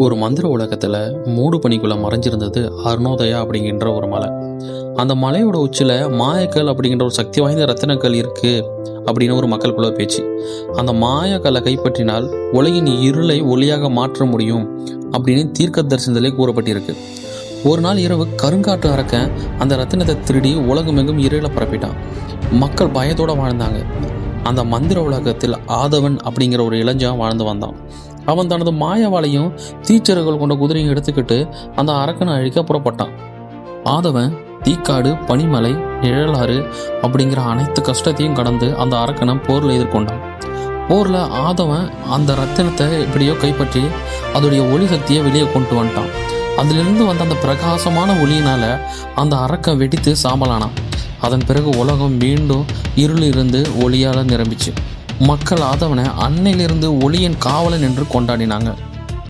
ஒரு மந்திர உலகத்தில் மூடு பனிக்குள்ளே மறைஞ்சிருந்தது அருணோதயா அப்படிங்கிற ஒரு மலை. அந்த மலையோட உச்சியில் மாயக்கல் அப்படிங்கிற ஒரு சக்தி வாய்ந்த ரத்தினக்கல் இருக்குது அப்படின்னு ஒரு மக்களுக்குள்ள பேச்சு. அந்த மாயக்கல்லை கைப்பற்றினால் உலகின் இருளை ஒளியாக மாற்ற முடியும் அப்படின்னு தீர்க்க தரிசனத்திலே கூறப்பட்டிருக்கு. ஒரு நாள் இரவு கருங்காட்டு அரக்கன் அந்த ரத்தினத்தை திருடி உலகமெங்கும் இருளை பரப்பிட்டான். மக்கள் பயத்தோடு வாழ்ந்தாங்க. அந்த மந்திர உலகத்தில் ஆதவன் அப்படிங்கிற ஒரு இளைஞன் வாழ்ந்து வந்தான். அவன் தனது மாயவாளையும் தீச்சர்கள் கொண்ட குதிரையும் எடுத்துக்கிட்டு அந்த அரக்கனை அழிக்க புறப்பட்டான். ஆதவன் தீக்காடு, பனிமலை, நிழலாறு அப்படிங்கிற அனைத்து கஷ்டத்தையும் கடந்து அந்த அரக்கனை போரில் எதிர்கொண்டான். போரில் ஆதவன் அந்த ரத்தினத்தை எப்படியோ கைப்பற்றி அதோடைய ஒளி சக்தியை வெளியே கொண்டு வந்துட்டான். அதிலிருந்து வந்த அந்த பிரகாசமான ஒளியினால் அந்த அரக்கன் வெடித்து சாம்பலானான். அதன் பிறகு உலகம் மீண்டும் இருளிலிருந்து ஒளியால் நிரம்பிச்சு. மக்கள் ஆதவனை அன்னையிலிருந்து ஒளியின் காவலன் என்று கொண்டாடினாங்க.